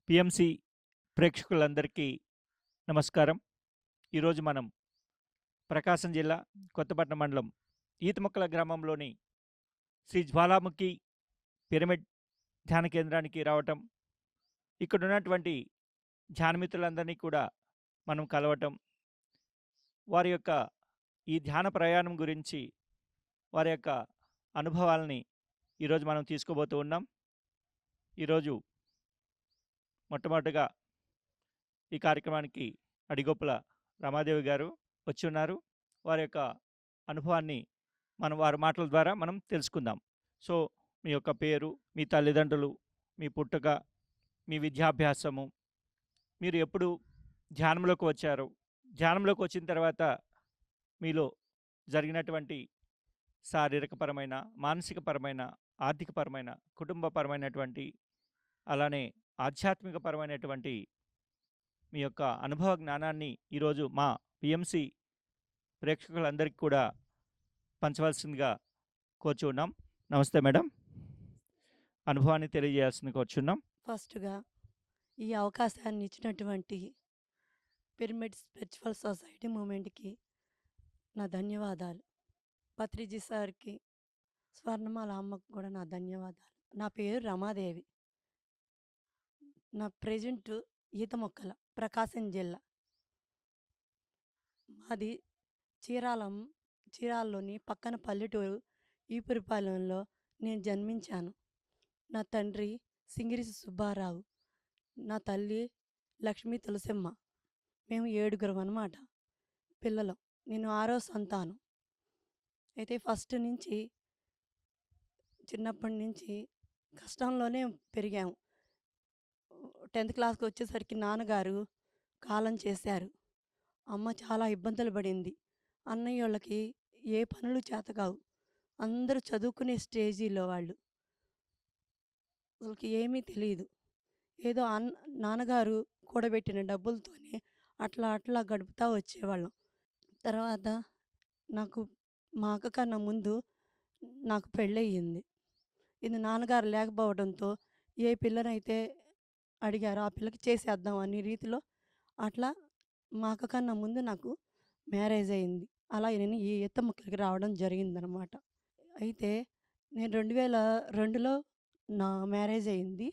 PMC ప్రేక్షకులందరికీ నమస్కారం. ఈరోజు మనం ప్రకాశం జిల్లా కొత్తపట్నం మండలం ఈతముక్కల గ్రామంలోని శ్రీ జ్వాలాముఖి పిరమిడ్ ధ్యాన కేంద్రానికి రావటం, ఇక్కడ ఉన్నటువంటి ధ్యానమిత్రులందరినీ కూడా మనం కలవటం, వారి యొక్క ఈ ధ్యాన ప్రయాణం గురించి వారి యొక్క అనుభవాలని ఈరోజు మనం తీసుకోబోతూ ఉన్నాం. ఈరోజు మొట్టమొదటిగా ఈ కార్యక్రమానికి అడిగొప్పుల రమాదేవి గారు వచ్చి ఉన్నారు. వారి యొక్క అనుభవాన్ని వారి మాటల ద్వారా మనం తెలుసుకుందాం. సో, మీ యొక్క పేరు, మీ తల్లిదండ్రులు, మీ పుట్టుక, మీ విద్యాభ్యాసము, మీరు ఎప్పుడు ధ్యానంలోకి వచ్చారు, ధ్యానంలోకి వచ్చిన తర్వాత మీలో జరిగినటువంటి శారీరకపరమైన, మానసికపరమైన, ఆర్థికపరమైన, కుటుంబపరమైనటువంటి, అలానే ఆధ్యాత్మికపరమైనటువంటి మీ యొక్క అనుభవ జ్ఞానాన్ని ఈరోజు మా పిఎంసి ప్రేక్షకులందరికీ కూడా పంచవలసిందిగా కోరుచున్నాం. నమస్తే మేడం, అనుభవాన్ని తెలియజేయాల్సింది కోరుచున్నాం. ఫస్ట్‌గా ఈ అవకాశాన్ని ఇచ్చినటువంటి పిరమిడ్ స్పిరిచువల్ సొసైటీ మూవ్‌మెంట్‌కి నా ధన్యవాదాలు. పత్రిజీ సార్‌కి, స్వర్ణమాల అమ్మకు కూడా నా ధన్యవాదాలు. నా పేరు రమాదేవి. నా ప్రెజెంట్ ఈతమొక్కల, ప్రకాశం జిల్లా. మాది చీరాలలోని పక్కన పల్లెటూరు ఈపురపాలెంలో నేను జన్మించాను. నా తండ్రి సింగిరిసి సుబ్బారావు, నా తల్లి లక్ష్మీ తులసమ్మ. మేము 7గురం అన్నమాట పిల్లలం. నేను 6వ సంతానం. అయితే ఫస్ట్ నుంచి చిన్నప్పటి నుంచి కష్టంలోనే పెరిగాము. 10th క్లాస్‌కి వచ్చేసరికి నాన్నగారు కాలం చేశారు. అమ్మ చాలా ఇబ్బందులు పడింది. అన్నయ్యోళ్ళకి ఏ పనులు చేతకావు. అందరూ చదువుకునే స్టేజీలో వాళ్ళు. అసలుకి ఏమీ తెలీదు. ఏదో నాన్నగారు కూడబెట్టిన డబ్బులతోనే అట్లా గడుపుతా వచ్చేవాళ్ళం. తర్వాత నాకు మా అక్క కన్నా ముందు నాకు పెళ్ళయింది. ఇది నాన్నగారు లేకపోవడంతో ఏ పిల్లనైతే అడిగారో ఆ పిల్లకి చేసేద్దాం అనే రీతిలో అట్లా మా అక్క కన్నా ముందు నాకు మ్యారేజ్ అయింది. అలా నేను ఈ ఈతముక్కలకి రావడం జరిగిందనమాట. అయితే నేను 2002లో నా మ్యారేజ్ అయింది.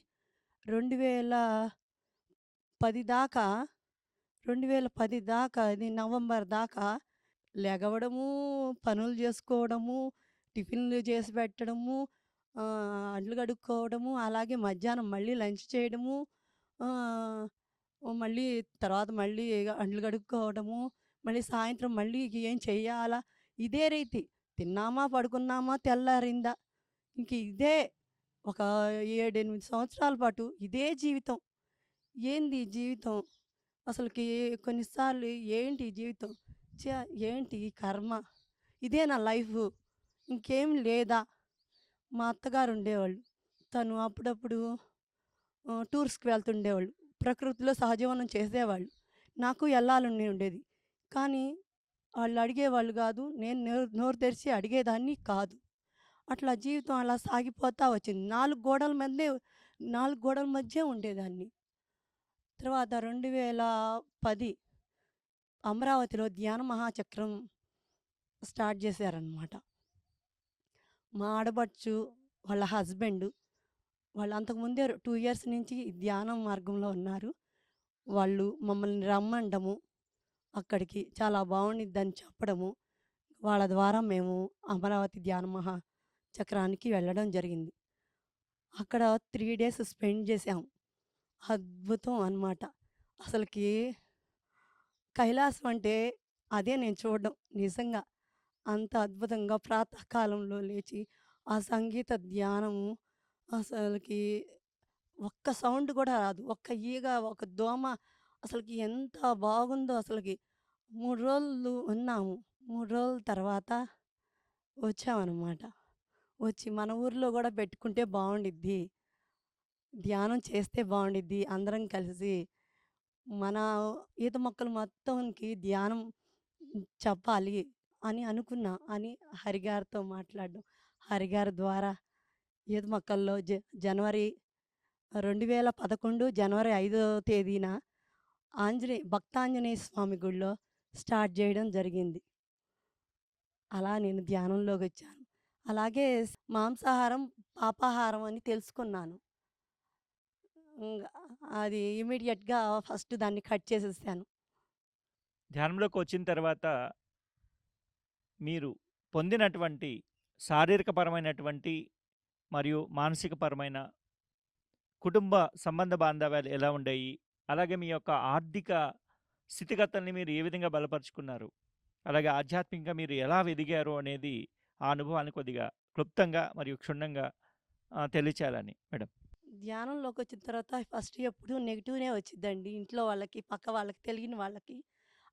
2010 దాకా 2010 దాకా అది నవంబర్ దాకా లెగవడము, పనులు చేసుకోవడము, టిఫిన్‌లు చేసి పెట్టడము, అంట్లు కడుక్కోవడము, అలాగే మధ్యాహ్నం మళ్ళీ లంచ్ చేయడము, ఆహ్, మళ్ళీ తర్వాత మళ్ళీ అంట్లు కడుక్కోవడము, మళ్ళీ సాయంత్రం మళ్ళీ ఏం చెయ్యాలా, ఇదే రీతి. తిన్నామా, పడుకున్నామా, తెల్లారిందా. ఇంక ఇదే ఒక 7, 8 సంవత్సరాల పాటు ఇదే జీవితం. ఏంది ఈ జీవితం? అసలుకి కొన్నిసార్లు ఏంటి ఈ జీవితం? ఛ! ఏంటి ఈ కర్మ? ఇదే నా లైఫు. ఇంకేం లేదా? మా అత్తగారు ఉండేవాళ్ళు. తను అప్పుడప్పుడు టూర్స్‌కి వెళ్తుండేవాళ్ళు. ప్రకృతిలో సహజీవనం చేసేవాళ్ళు. నాకు ఎళ్ళాలని ఉండేది. కానీ వాళ్ళు అడిగేవాళ్ళు గాదు. నేను నోరు తెరిచి అడిగేదాన్ని కాదు. అట్లా జీవితం అలా సాగిపోతా వచ్చింది. 4 గోడల మధ్య ఉండేదాన్ని. తర్వాత 2010 అమరావతిలో ధ్యాన మహాచక్రం స్టార్ట్ చేశారనమాట. మా ఆడపడుచు, వాళ్ళ హస్బెండు, వాళ్ళు అంతకుముందే 2 ఇయర్స్ నుంచి ఈ ధ్యానం మార్గంలో ఉన్నారు. వాళ్ళు మమ్మల్ని రమ్మండము, అక్కడికి చాలా బావుండిద్దని చెప్పడము, వాళ్ళ ద్వారా మేము అమరావతి ధ్యాన మహాచక్రానికి వెళ్ళడం జరిగింది. అక్కడ 3 డేస్ స్పెండ్ చేశాం. అద్భుతం అనమాట. అసలకి కైలాసం అంటే అదే నేను చూడడం నిజంగా. అంత అద్భుతంగా ప్రాతకాలంలో లేచి ఆ సంగీత ధ్యానము అసలకి ఒక్క సౌండ్ కూడా రాదు. ఒక్క ఈగ, ఒక దోమ అసలకి ఎంత బాగుందో అసలకి. 3 రోజులు ఉన్నాము. 3 రోజుల తర్వాత వచ్చామనమాట. వచ్చి మన ఊర్లో గూడా పెట్టుకుంటే బావుండిద్ది. ధ్యానం చేస్తే బావుండిద్ది. అందరం కలిసి మన ఈత మొక్కలు మొత్తంకి ధ్యానం చెప్పాలి అని అనుకున్నా. అని హరిగారితో మాట్లాడడం. హరిగారి ద్వారా ఈత మొక్కల్లో జనవరి 2011 జనవరి 5వ తేదీన భక్తాంజనేయ స్వామి గుడిలో స్టార్ట్ జేయడం జరిగింది. అలా నేను ధ్యానంలోకొచ్చాను. అలాగే మాంసాహారం, పాపాహారం అని తెలుసుకున్నాను. ఇంగ అది ఇమ్మీడియేట్‌గా ఫస్ట్ దాన్ని కట్ చేసేసాను. ధ్యానంలోకి వచ్చిన తర్వాత మీరు పొందినటువంటి శారీరకపరమైనటువంటి మరియు మానసికపరమైన కుటుంబ సంబంధ బాంధవ్యాలు ఎలా ఉండేయి? అలాగే మీ యొక్క ఆర్థిక స్థితిగతుల్ని మీరు ఏ విధంగా బలపరుచుకున్నారు? అలాగే ఆధ్యాత్మికంగా మీరు ఎలా ఎదిగారు అనేది ఆ అనుభవాన్ని కొద్దిగా క్లుప్తంగా మరియు క్షుణ్ణంగా తెలియచేయాలని మేడం. ధ్యానంలోకొచ్చిన తర్వాత ఫస్ట్ ఎప్పుడు నెగెటివ్‌నే వచ్చిద్దండి. ఇంట్లో వాళ్ళకి, పక్క వాళ్ళకి, తెలియని వాళ్ళకి.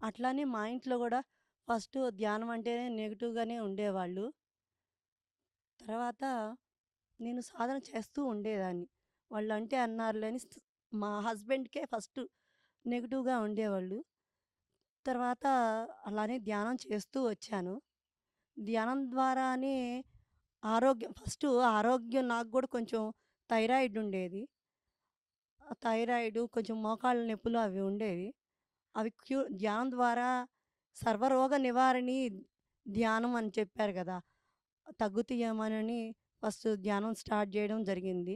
అట్లానే మా ఇంట్లో గూడా ఫస్ట్ ధ్యానం అంటేనే నెగెటివ్‌గానే ఉండేవాళ్ళు. తర్వాత నేను సాధన చేస్తూ ఉండేదాన్ని. వాళ్ళంటే అన్నారులే అని మా హస్బెండ్‌కే ఫస్ట్ నెగెటివ్‌గా ఉండేవాళ్ళు. తర్వాత అలానే ధ్యానం చేస్తూ వచ్చాను. ధ్యానం ద్వారానే ఆరోగ్యం నాకు గూడా కొంచెం థైరాయిడ్ ఉండేది. ఆ థైరాయిడ్, కొంచెం మోకాళ్ళ నొప్పులు అవి ఉండేవి. అవి ధ్యానం ద్వారా సర్వరోగ నివారణి ధ్యానం అని చెప్పారు గదా! తగ్గుతాయేమోనని ఫస్ట్ ధ్యానం స్టార్ట్ జేయడం జరిగింది.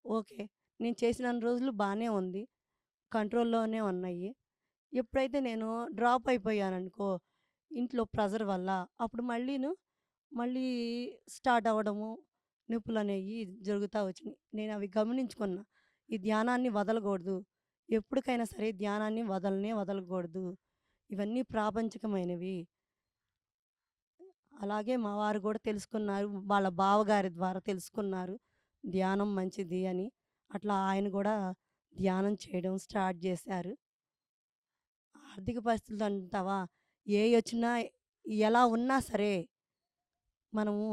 ఓకే. నేను చేసినన్ని రోజులు బానే ఉంది. కంట్రోల్‌లోనే ఉన్నాయి. ఎప్పుడైతే నేను డ్రాప్ అయిపోయాననుకో, ఇంట్లో ప్రెషర్ వల్ల, అప్పుడు మళ్ళీ స్టార్ట్ అవ్వడము, నొప్పులనేయి జరుగుతా వచ్చినియి. నేనవి గమనించుకున్నా. ఈ ధ్యానాన్ని వదలగూడదు. ఎప్పటికైనా సరే ధ్యానాన్ని వదలగూడదు. ఇవన్నీ ప్రాపంచికమైనవి. అలాగే మా వారు గూడా తెలుసుకున్నారు. వాళ్ళ బావగారి ద్వారా తెలుసుకున్నారు. ధ్యానం మంచిది అని. అట్లా ఆయన గూడా ధ్యానం చేయడం స్టార్ట్ జేశారు. ఆర్థిక పరిస్థితులంటావా? ఏయొచ్చినా, ఎలా ఉన్నా సరే, మనము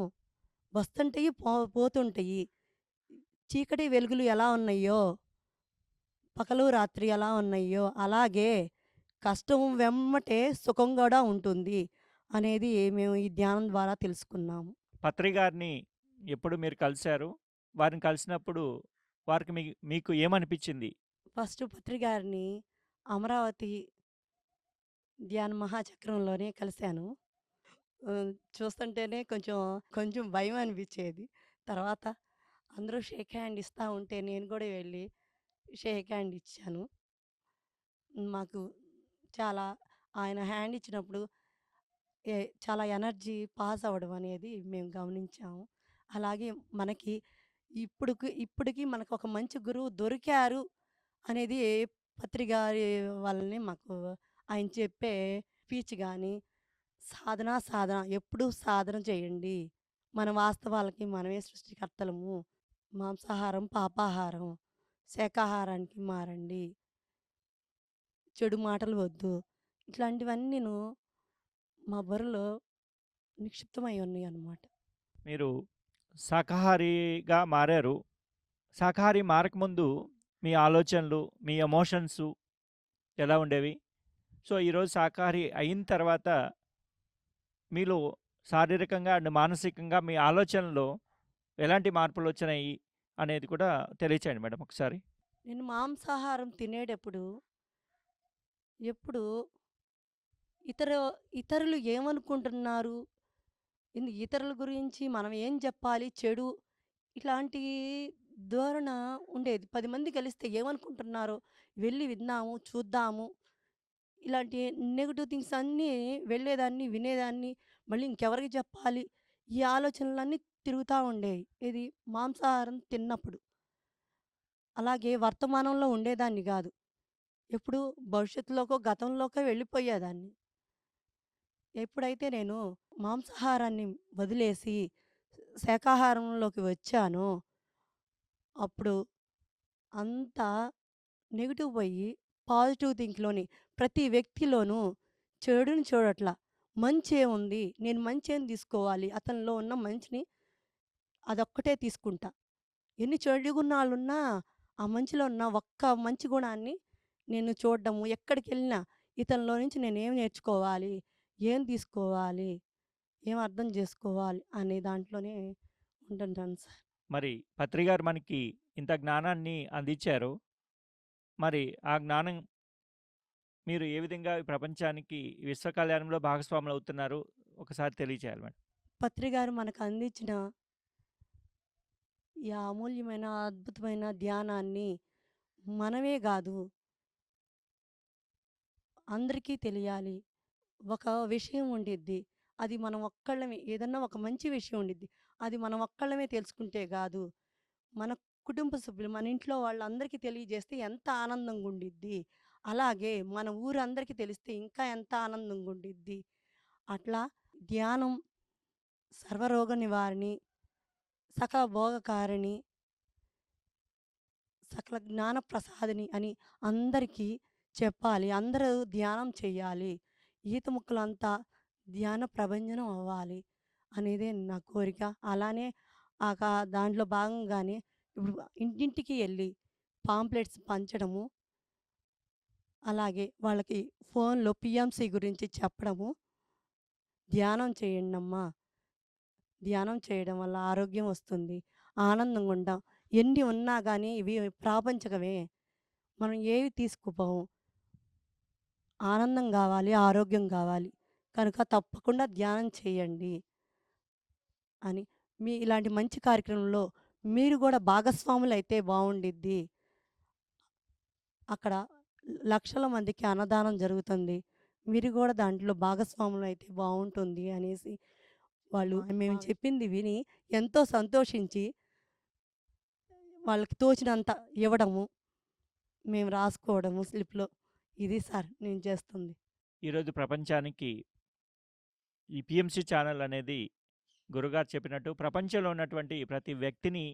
వస్తుంటయి, పోతుంటయి. చీకటి, వెలుగులు ఎలా ఉన్నయ్యో, పగలు, రాత్రి ఎలా ఉన్నయ్యో, అలాగే కష్టం వెమ్మటే సుఖం గూడా ఉంటుంది అనేది మేము ఈ ధ్యానం ద్వారా తెలుసుకున్నాము. పత్రి గారిని ఎప్పుడు మీరు కలిసారు? వారిని కలిసినప్పుడు వారికి మీకు ఏమనిపించింది? ఫస్ట్ పత్రి గారిని అమరావతి ధ్యాన మహాచక్రంలోనే కలిసాను. చూస్తుంటేనే కొంచెం భయం అనిపిచ్చేది. తర్వాత అందరూ షేక్ హ్యాండ్ ఇస్తా ఉంటే నేను గూడా వెళ్ళి షేక్ హ్యాండ్ ఇచ్చాను. మాకు చాలా ఆయన హ్యాండ్ ఇచ్చినప్పుడు ఎ చాలా ఎనర్జీ పాస్ అవ్వడం అనేది మేము గమనించాము. అలాగే మనకి ఇప్పటికి మనకొక మంచి గురువు దొరికారు అనేది పత్రి గారి వల్లనే మాకు ఆయన చెప్పే స్పీచ్ గాని, సాధన ఎప్పుడూ సాధన చేయండి. మన వాస్తవాలకి మనమే సృష్టికర్తలము. మాంసాహారం, పాపాహారం, శాకాహారానికి మారండి. చెడు మాటలు వద్దు. ఇట్లాంటివన్నీను మా బుర్రలో నిక్షిప్తమై ఉన్నాయన్నమాట. మీరు శాకాహారిగా మారారు. శాకాహారి మారకముందు మీ ఆలోచనలు, మీ ఎమోషన్సు ఎలా ఉండేవి? సో, ఈరోజు శాకాహారి అయిన తర్వాత మీలో శారీరకంగా అండ్ మానసికంగా మీ ఆలోచనలో ఎలాంటి మార్పులొచ్చినాయి అనేది కూడా తెలియచేయండి మేడం ఒకసారి. నేను మాంసాహారం తినేటప్పుడు ఎప్పుడు ఇతర ఇతరులు ఏమనుకుంటున్నారు? ఇతరుల గురించి మనం ఏం జెప్పాలి? చెడు ఇట్లాంటి ధోరణ ఉండేది. 10 మంది కలిస్తే ఏమనుకుంటున్నారో వెళ్లి విందాము, చూద్దాము. ఇలాంటి నెగెటివ్ థింగ్స్ అన్నీ వెళ్ళేదాన్ని, వినేదాన్ని. మళ్ళీ ఇంకెవరికి జెప్పాలి? ఈ ఆలోచనలన్నీ తిరుగుతా ఉండేవి. ఇది మాంసాహారం తిన్నప్పుడు. అలాగే వర్తమానంలో ఉండేదాన్ని గాదు. ఎప్పుడు భవిష్యత్తులోకో, గతంలోకో వెళ్ళిపోయేదాన్ని. ఎప్పుడైతే నేను మాంసాహారాన్ని వదిలేసి శాకాహారంలోకి వచ్చానో, అప్పుడు అంతా నెగెటివ్ పోయి పాజిటివ్ థింక్‌లోని ప్రతి వ్యక్తిలోనూ చెడుని చూడట్ల. మంచేముంది? నేను మంచేం తీసుకోవాలి? అతనిలో ఉన్న మంచిని అదొక్కటే తీసుకుంటా. ఎన్ని చెడు గుణాలున్నా, ఆ మంచిలో ఉన్న ఒక్క మంచి గుణాన్ని నేను చూడడము, ఎక్కడికెళ్ళినా ఇతనిలో నుంచి నేనేం నేర్చుకోవాలి? ఏం తీసుకోవాలి? ఏం అర్థం జేసుకోవాలి? అనే దాంట్లోనే ఉంటుంటాను సార్. మరి పత్రి గారు మనకి ఇంత జ్ఞానాన్ని అందించారు. మరి ఆ జ్ఞానం మీరు ఏ విధంగా ఈ ప్రపంచానికి ఈ విశ్వ కళ్యాణంలో భాగస్వాములవుతున్నారు? ఒకసారి తెలియచేయాలి మేడం. పత్రి గారు మనకు అందించిన ఈ అమూల్యమైన, అద్భుతమైన ధ్యానాన్ని మనమే గాదు, అందరికీ తెలియాలి. ఒక విషయం ఉండిద్ది. అది మనం ఒక్కళ్ళమే ఏదన్నా ఒక మంచి విషయం ఉండిద్ది. అది మనం ఒక్కళ్ళమే తెలుసుకుంటే గాదు, మన కుటుంబ సభ్యులు, మన ఇంట్లో వాళ్ళందరికీ తెలియజేస్తే ఎంత ఆనందంగుండిద్ది. అలాగే మన ఊరందరికీ తెలిస్తే ఇంకా ఎంత ఆనందంగుండిద్ది. అట్లా ధ్యానం సర్వరోగ నివారిణి, సకల భోగకారిణి, సకల జ్ఞాన ప్రసాదిని అని అందరికీ చెప్పాలి. అందరూ ధ్యానం చెయ్యాలి. ఈత ముక్కలంతా ధ్యాన ప్రభంజనం అవ్వాలి అనేదే నా కోరిక. అలానే దాంట్లో భాగంగానే ఇప్పుడు ఇంటింటికి ఎళ్లి పాంప్లెట్స్ పంచడము, అలాగే వాళ్ళకి ఫోన్‌లో పీఎంసీ గురించి చెప్పడము, ధ్యానం చేయండమ్మా, ధ్యానం చేయడం వల్ల ఆరోగ్యం వస్తుంది, ఆనందంగా ఉంటాం. ఎన్ని ఉన్నా గానీ ఇవి ప్రాపంచకమే. మనం ఏవి తీసుకుపోము. ఆనందం గావాలి, ఆరోగ్యం గావాలి. కనుక తప్పకుండా ధ్యానం చేయండి అని. ఇలాంటి మంచి కార్యక్రమంలో మీరు గూడా భాగస్వాములైతే బావుండిద్ది. అక్కడ లక్షల మందికి అన్నదానం జరుగుతుంది. మీరు గూడా దాంట్లో భాగస్వాములైతే బావుంటుంది అనేసి వాళ్ళు మేము చెప్పింది విని ఎంతో సంతోషించి వాళ్ళకి తోచినంత ఇవ్వడము, మేము రాసుకోవడము స్లిప్‌లో. ఇది సార్ నేను చేస్తుంది. ఈరోజు ప్రపంచానికి ఈ పీఎంసీ ఛానల్ అనేది గురుగారు చెప్పినట్టు ప్రపంచంలో ఉన్నటువంటి ప్రతి వ్యక్తిని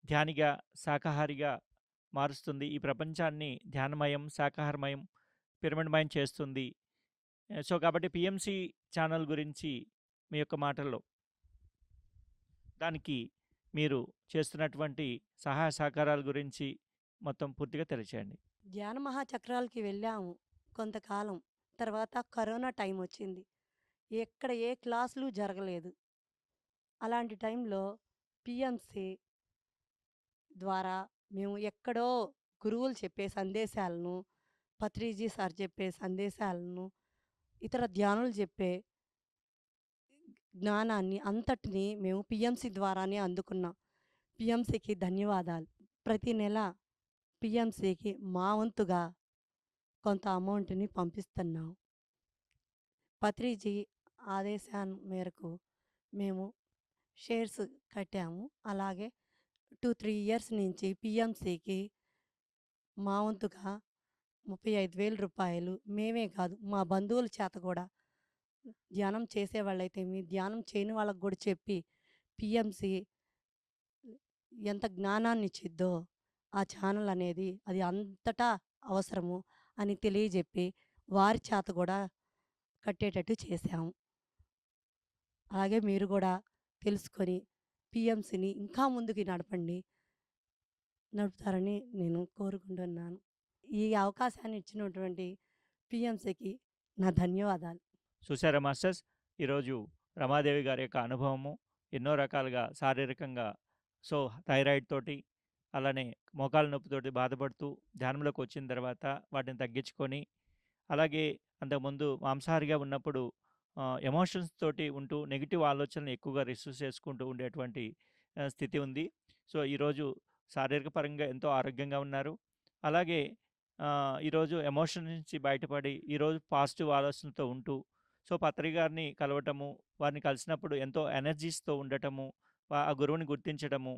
ధ్యానిగా, శాకాహారిగా మారుస్తుంది. ఈ ప్రపంచాన్ని ధ్యానమయం, శాకాహారమయం, పిరమిడ్‌మయం చేస్తుంది. సో, కాబట్టి పీఎంసీ ఛానల్ గురించి మీ యొక్క మాటల్లో దానికి మీరు చేస్తున్నటువంటి సహాయ సహకారాల గురించి మొత్తం పూర్తిగా తెలియచేయండి. ధ్యాన మహాచక్రాలకి వెళ్ళాము కొంతకాలం. తర్వాత కరోనా టైమొచ్చింది. ఎక్కడ ఏ క్లాసులు జరగలేదు. అలాంటి టైంలో పీఎంసీ ద్వారా మేము ఎక్కడో గురువులు చెప్పే సందేశాలను, పత్రిజీ సార్ చెప్పే సందేశాలను, ఇతర ధ్యానులు చెప్పే జ్ఞానాన్ని అంతటిని మేము పీఎంసీ ద్వారానే అందుకున్నాం. పీఎంసీకి ధన్యవాదాలు. ప్రతి నెల పీఎంసీకి మా వంతుగా కొంత అమౌంట్‌ని పంపిస్తున్నాం. పత్రిజీ ఆదేశాల మేరకు మేము షేర్స్ కట్టాము. అలాగే 2, 3 ఇయర్స్ నుంచి పీఎంసీకి మా వంతుగా రూ. 35,000 మేమే కాదు, మా బంధువుల చేత కూడా ధ్యానం చేసేవాళ్ళైతేమి, ధ్యానం చేయని వాళ్ళకి కూడా చెప్పి పీఎంసీ ఎంత జ్ఞానాన్నిచ్చిద్దో ఆ ఛానల్ అనేది అది అంతటా అవసరము అని తెలియజెప్పి వారి చేత కూడా కట్టేటట్టు చేశాము. అలాగే మీరు కూడా తెలుసుకొని పీఎంసీని ఇంకా ముందుకి నడుపుతారని నేను కోరుకుంటున్నాను. ఈ అవకాశాన్ని ఇచ్చినటువంటి పీఎంసీకి నా ధన్యవాదాలు. చూసారా మాస్టర్స్, ఈరోజు రమాదేవి గారి యొక్క అనుభవము ఎన్నో రకాలుగా శారీరకంగా, సో థైరాయిడ్ తోటి, అలానే మోకాళ్ళ నొప్పితోటి బాధపడుతూ ధ్యానంలోకి వచ్చిన తర్వాత వాటిని తగ్గించుకొని, అలాగే అంతకుముందు మాంసాహారిగా ఉన్నప్పుడు ఎమోషన్స్ తోటి ఉంటూ నెగిటివ్ ఆలోచనలు ఎక్కువగా రిసీవ్ చేసుకుంటూ ఉండేటువంటి స్థితి ఉంది. సో ఈరోజు శారీరక పరంగా ఎంతో ఆరోగ్యంగా ఉన్నారు. అలాగే ఈరోజు ఎమోషన్ నుంచి బయటపడి ఈరోజు పాజిటివ్ ఆలోచనలతో ఉంటూ, సో పత్రి గారిని కలవటము, వారిని కలిసినప్పుడు ఎంతో ఎనర్జీస్తో ఉండటము, ఆ గురువుని గుర్తించడము,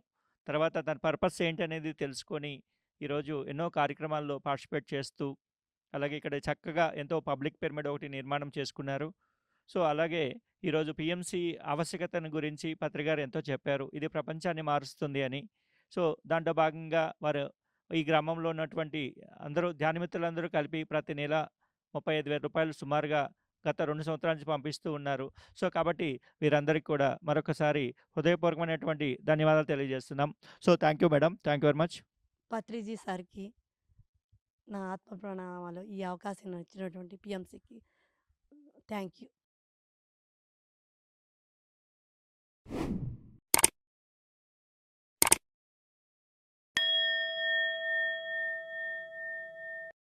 తర్వాత తన పర్పస్ ఏంటనేది తెలుసుకొని ఈరోజు ఎన్నో కార్యక్రమాల్లో పార్టిసిపేట్ చేస్తూ, అలాగే ఇక్కడ చక్కగా ఎంతో పబ్లిక్ పిరమిడ్ ఒకటి నిర్మాణం చేసుకున్నారు. సో అలాగే ఈరోజు పీఎంసీ ఆవశ్యకతను గురించి పత్రి గారు ఎంతో చెప్పారు. ఇది ప్రపంచాన్ని మారుస్తుంది అని. సో దాంట్లో భాగంగా వారు ఈ గ్రామంలో ఉన్నటువంటి అందరూ ధ్యానమిత్రులందరూ కలిపి ప్రతి నెల రూ. 35,000 సుమారుగా గత 2 సంవత్సరాల నుంచి పంపిస్తూ ఉన్నారు. సో కాబట్టి వీరందరికీ కూడా మరొకసారి హృదయపూర్వకమైనటువంటి ధన్యవాదాలు తెలియజేస్తున్నాం. So thank you madam. Thank you very much. Patriji సార్‌కి నా ఆత్మ ప్రణామాలు. ఈ అవకాశం ఇచ్చినటువంటి పీఎంసీకి థ్యాంక్ యూ.